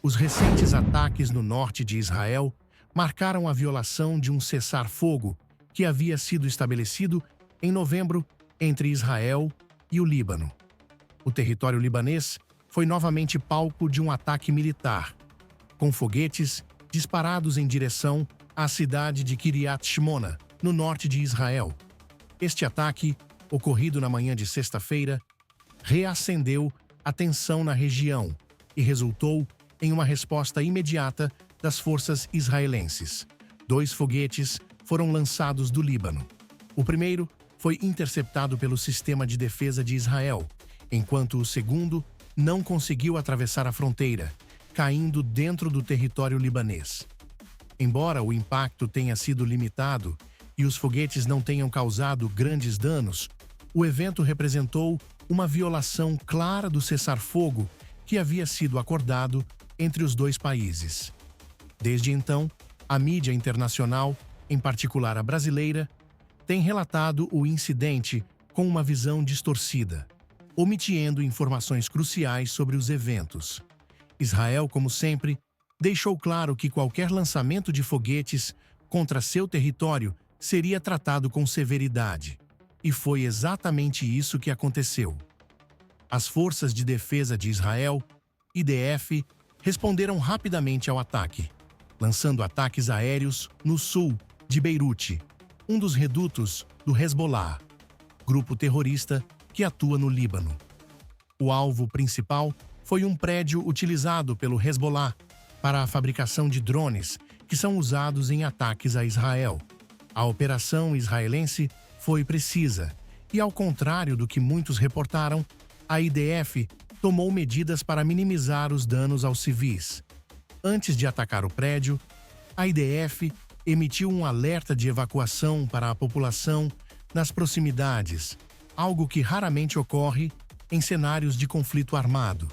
Os recentes ataques no norte de Israel marcaram a violação de um cessar-fogo que havia sido estabelecido em novembro entre Israel e o Líbano. O território libanês foi novamente palco de um ataque militar, com foguetes disparados em direção à cidade de Kiryat Shmona, no norte de Israel. Este ataque, ocorrido na manhã de sexta-feira, reacendeu a tensão na região e resultou em uma resposta imediata das forças israelenses. 2 foguetes foram lançados do Líbano. O primeiro foi interceptado pelo sistema de defesa de Israel, enquanto o segundo não conseguiu atravessar a fronteira, caindo dentro do território libanês. Embora o impacto tenha sido limitado e os foguetes não tenham causado grandes danos, o evento representou uma violação clara do cessar-fogo que havia sido acordado entre os 2 países. Desde então, a mídia internacional, em particular a brasileira, tem relatado o incidente com uma visão distorcida, omitindo informações cruciais sobre os eventos. Israel, como sempre, deixou claro que qualquer lançamento de foguetes contra seu território seria tratado com severidade. E foi exatamente isso que aconteceu. As Forças de Defesa de Israel, IDF, responderam rapidamente ao ataque, lançando ataques aéreos no sul de Beirute, um dos redutos do Hezbollah, grupo terrorista que atua no Líbano. O alvo principal foi um prédio utilizado pelo Hezbollah para a fabricação de drones que são usados em ataques a Israel. A operação israelense foi precisa e, ao contrário do que muitos reportaram, a IDF tomou medidas para minimizar os danos aos civis. Antes de atacar o prédio, a IDF emitiu um alerta de evacuação para a população nas proximidades, algo que raramente ocorre em cenários de conflito armado.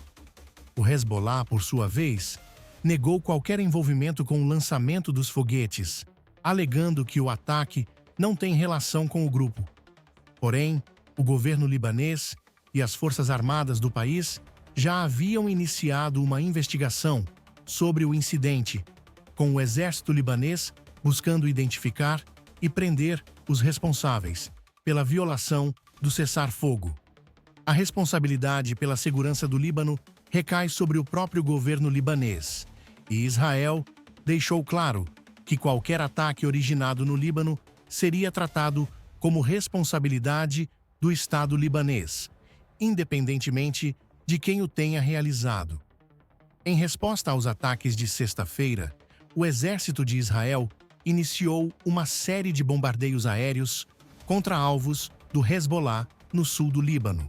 O Hezbollah, por sua vez, negou qualquer envolvimento com o lançamento dos foguetes, alegando que o ataque não tem relação com o grupo. Porém, o governo libanês e as forças armadas do país já haviam iniciado uma investigação sobre o incidente, com o exército libanês buscando identificar e prender os responsáveis pela violação do cessar-fogo. A responsabilidade pela segurança do Líbano recai sobre o próprio governo libanês, e Israel deixou claro que qualquer ataque originado no Líbano seria tratado como responsabilidade do Estado libanês, independentemente de quem o tenha realizado. Em resposta aos ataques de sexta-feira, o exército de Israel iniciou uma série de bombardeios aéreos contra alvos do Hezbollah no sul do Líbano.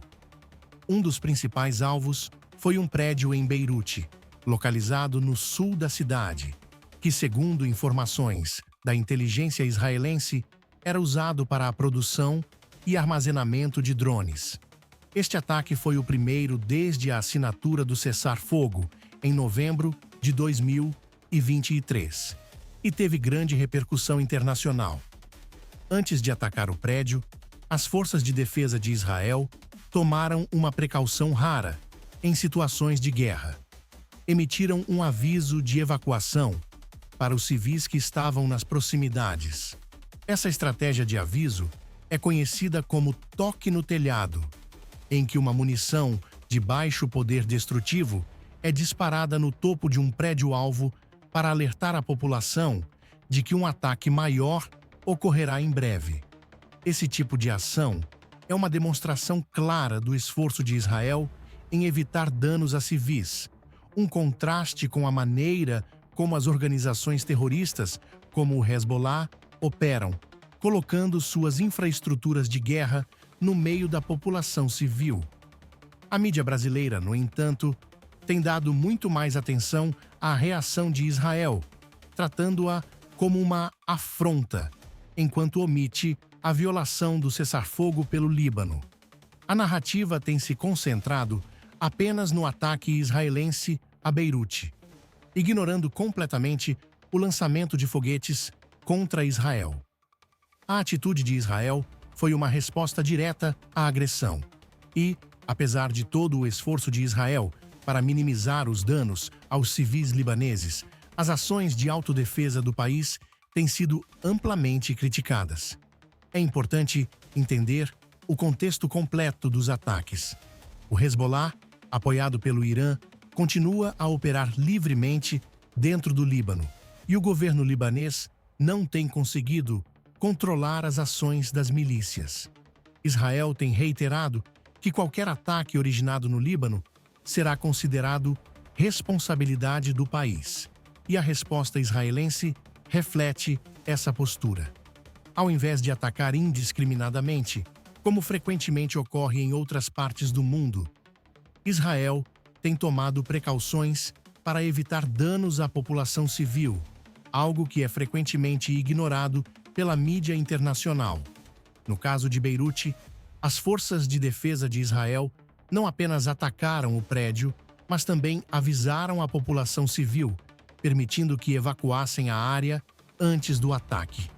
Um dos principais alvos foi um prédio em Beirute, localizado no sul da cidade, que, segundo informações da inteligência israelense, era usado para a produção e armazenamento de drones. Este ataque foi o primeiro desde a assinatura do cessar-fogo, em novembro de 2023, e teve grande repercussão internacional. Antes de atacar o prédio, as forças de defesa de Israel tomaram uma precaução rara em situações de guerra. Emitiram um aviso de evacuação para os civis que estavam nas proximidades. Essa estratégia de aviso é conhecida como toque no telhado, em que uma munição de baixo poder destrutivo é disparada no topo de um prédio-alvo para alertar a população de que um ataque maior ocorrerá em breve. Esse tipo de ação é uma demonstração clara do esforço de Israel em evitar danos a civis, um contraste com a maneira como as organizações terroristas, como o Hezbollah, operam, colocando suas infraestruturas de guerra no meio da população civil. A mídia brasileira, no entanto, tem dado muito mais atenção à reação de Israel, tratando-a como uma afronta, enquanto omite a violação do cessar-fogo pelo Líbano. A narrativa tem se concentrado apenas no ataque israelense a Beirute, ignorando completamente o lançamento de foguetes contra Israel. A atitude de Israel foi uma resposta direta à agressão e, apesar de todo o esforço de Israel Para minimizar os danos aos civis libaneses, as ações de autodefesa do país têm sido amplamente criticadas. É importante entender o contexto completo dos ataques. O Hezbollah, apoiado pelo Irã, continua a operar livremente dentro do Líbano, e o governo libanês não tem conseguido controlar as ações das milícias. Israel tem reiterado que qualquer ataque originado no Líbano será considerado responsabilidade do país, e a resposta israelense reflete essa postura. Ao invés de atacar indiscriminadamente, como frequentemente ocorre em outras partes do mundo, Israel tem tomado precauções para evitar danos à população civil, algo que é frequentemente ignorado pela mídia internacional. No caso de Beirute, as forças de defesa de Israel não apenas atacaram o prédio, mas também avisaram a população civil, permitindo que evacuassem a área antes do ataque.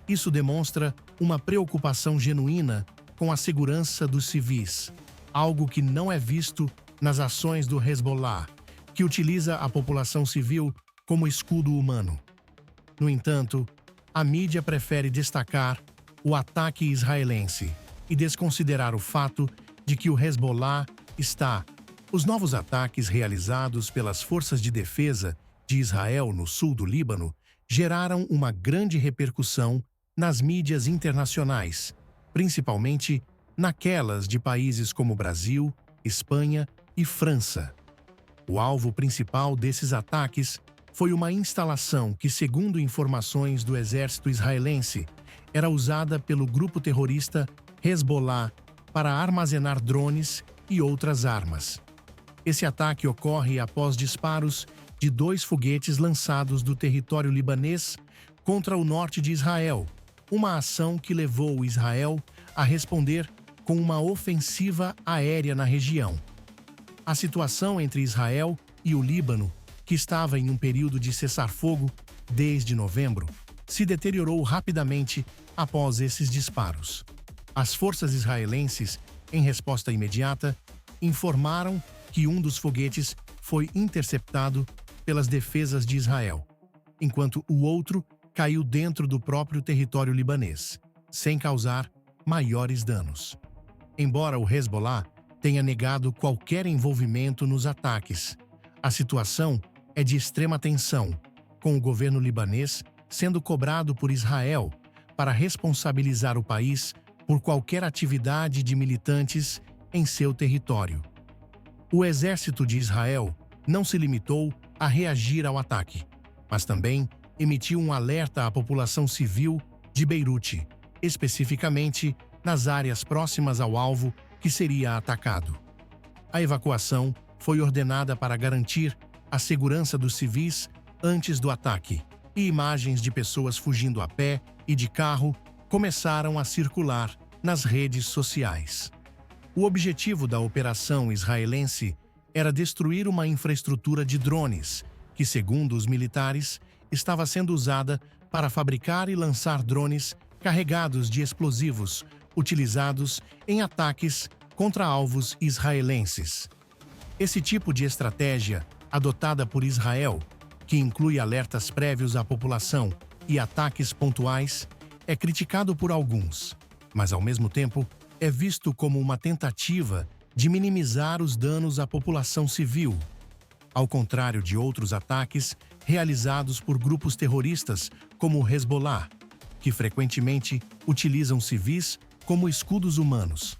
Isso demonstra uma preocupação genuína com a segurança dos civis, algo que não é visto nas ações do Hezbollah, que utiliza a população civil como escudo humano. No entanto, a mídia prefere destacar o ataque israelense e desconsiderar o fato de que o Hezbollah está. Os novos ataques realizados pelas forças de defesa de Israel no sul do Líbano geraram uma grande repercussão nas mídias internacionais, principalmente naquelas de países como Brasil, Espanha e França. O alvo principal desses ataques foi uma instalação que, segundo informações do exército israelense, era usada pelo grupo terrorista Hezbollah para armazenar drones e outras armas. Esse ataque ocorre após disparos de 2 foguetes lançados do território libanês contra o norte de Israel, uma ação que levou Israel a responder com uma ofensiva aérea na região. A situação entre Israel e o Líbano, que estava em um período de cessar-fogo desde novembro, se deteriorou rapidamente após esses disparos. As forças israelenses, em resposta imediata, informaram que um dos foguetes foi interceptado pelas defesas de Israel, enquanto o outro caiu dentro do próprio território libanês, sem causar maiores danos. Embora o Hezbollah tenha negado qualquer envolvimento nos ataques, a situação é de extrema tensão, com o governo libanês sendo cobrado por Israel para responsabilizar o país por qualquer atividade de militantes em seu território. O exército de Israel não se limitou a reagir ao ataque, mas também emitiu um alerta à população civil de Beirute, especificamente nas áreas próximas ao alvo que seria atacado. A evacuação foi ordenada para garantir a segurança dos civis antes do ataque, e imagens de pessoas fugindo a pé e de carro começaram a circular nas redes sociais. O objetivo da operação israelense era destruir uma infraestrutura de drones, que, segundo os militares, estava sendo usada para fabricar e lançar drones carregados de explosivos utilizados em ataques contra alvos israelenses. Esse tipo de estratégia, adotada por Israel, que inclui alertas prévios à população e ataques pontuais, é criticado por alguns, mas ao mesmo tempo é visto como uma tentativa de minimizar os danos à população civil, ao contrário de outros ataques realizados por grupos terroristas como o Hezbollah, que frequentemente utilizam civis como escudos humanos.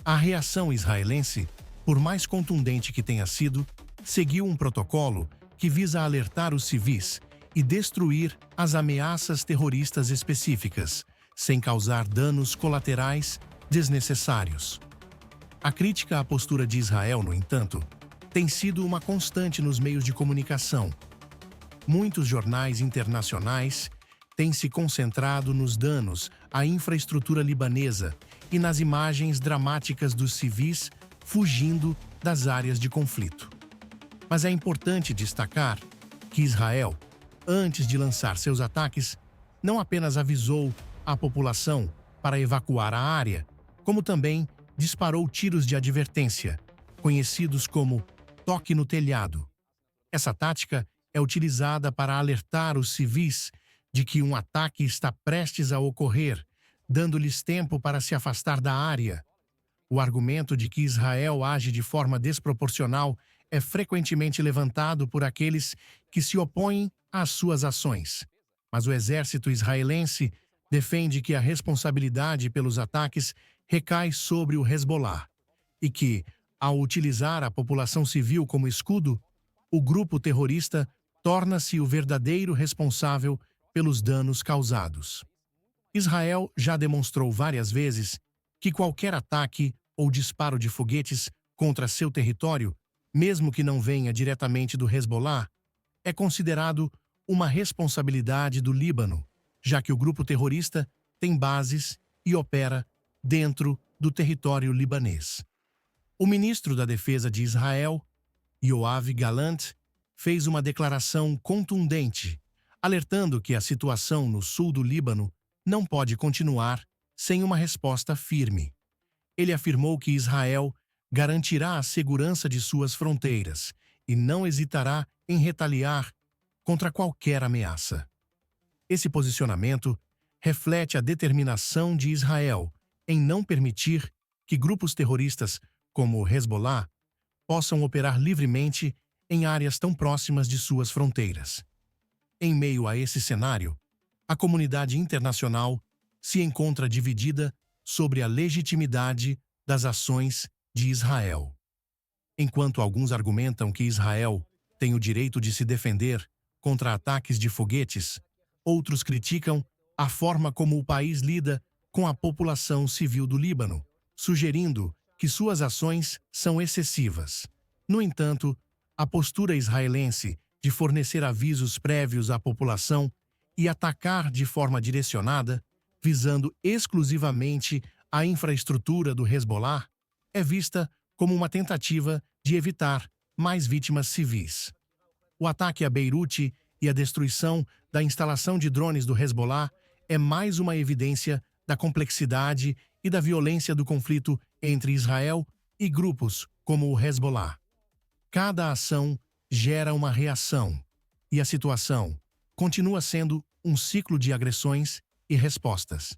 A reação israelense, por mais contundente que tenha sido, seguiu um protocolo que visa alertar os civis e destruir as ameaças terroristas específicas, sem causar danos colaterais desnecessários. A crítica à postura de Israel, no entanto, tem sido uma constante nos meios de comunicação. Muitos jornais internacionais têm se concentrado nos danos à infraestrutura libanesa e nas imagens dramáticas dos civis fugindo das áreas de conflito. Mas é importante destacar que Israel, antes de lançar seus ataques, não apenas avisou a população para evacuar a área, como também disparou tiros de advertência, conhecidos como toque no telhado. Essa tática é utilizada para alertar os civis de que um ataque está prestes a ocorrer, dando-lhes tempo para se afastar da área. O argumento de que Israel age de forma desproporcional é frequentemente levantado por aqueles que se opõem às suas ações. Mas o exército israelense defende que a responsabilidade pelos ataques recai sobre o Hezbollah e que, ao utilizar a população civil como escudo, o grupo terrorista torna-se o verdadeiro responsável pelos danos causados. Israel já demonstrou várias vezes que qualquer ataque ou disparo de foguetes contra seu território, mesmo que não venha diretamente do Hezbollah, é considerado uma responsabilidade do Líbano, já que o grupo terrorista tem bases e opera dentro do território libanês. O ministro da Defesa de Israel, Yoav Gallant, fez uma declaração contundente, alertando que a situação no sul do Líbano não pode continuar sem uma resposta firme. Ele afirmou que Israel garantirá a segurança de suas fronteiras e não hesitará em retaliar contra qualquer ameaça. Esse posicionamento reflete a determinação de Israel em não permitir que grupos terroristas como o Hezbollah possam operar livremente em áreas tão próximas de suas fronteiras. Em meio a esse cenário, a comunidade internacional se encontra dividida sobre a legitimidade das ações de Israel. Enquanto alguns argumentam que Israel tem o direito de se defender contra ataques de foguetes, outros criticam a forma como o país lida com a população civil do Líbano, sugerindo que suas ações são excessivas. No entanto, a postura israelense de fornecer avisos prévios à população e atacar de forma direcionada, visando exclusivamente a infraestrutura do Hezbollah, é vista como uma tentativa de evitar mais vítimas civis. O ataque a Beirute e a destruição da instalação de drones do Hezbollah é mais uma evidência da complexidade e da violência do conflito entre Israel e grupos como o Hezbollah. Cada ação gera uma reação, e a situação continua sendo um ciclo de agressões e respostas.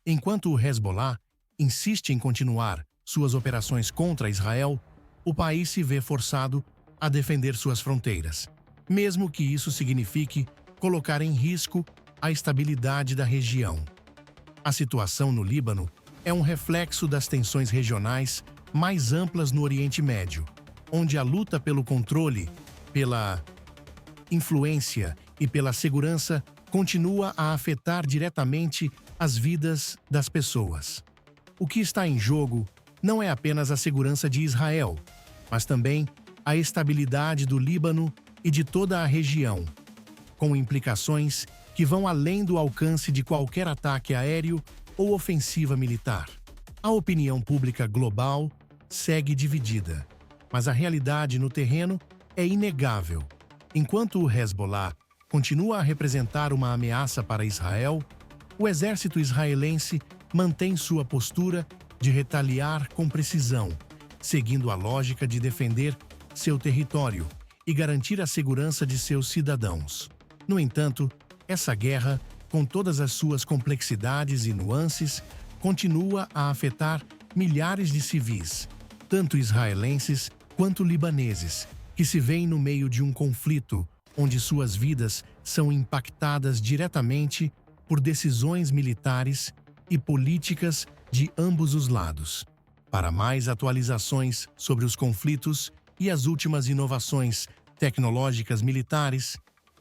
Enquanto o Hezbollah insiste em continuar suas operações contra Israel, o país se vê forçado a defender suas fronteiras, mesmo que isso signifique colocar em risco a estabilidade da região. A situação no Líbano é um reflexo das tensões regionais mais amplas no Oriente Médio, onde a luta pelo controle, pela influência e pela segurança continua a afetar diretamente as vidas das pessoas. O que está em jogo não é apenas a segurança de Israel, mas também a estabilidade do Líbano e de toda a região, com implicações que vão além do alcance de qualquer ataque aéreo ou ofensiva militar. A opinião pública global segue dividida, mas a realidade no terreno é inegável. Enquanto o Hezbollah continua a representar uma ameaça para Israel, o exército israelense mantém sua postura de retaliar com precisão, seguindo a lógica de defender seu território e garantir a segurança de seus cidadãos. No entanto, essa guerra, com todas as suas complexidades e nuances, continua a afetar milhares de civis, tanto israelenses quanto libaneses, que se veem no meio de um conflito onde suas vidas são impactadas diretamente por decisões militares e políticas de ambos os lados. Para mais atualizações sobre os conflitos e as últimas inovações tecnológicas militares,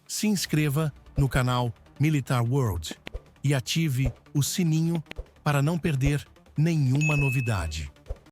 se inscreva no canal Militar World e ative o sininho para não perder nenhuma novidade.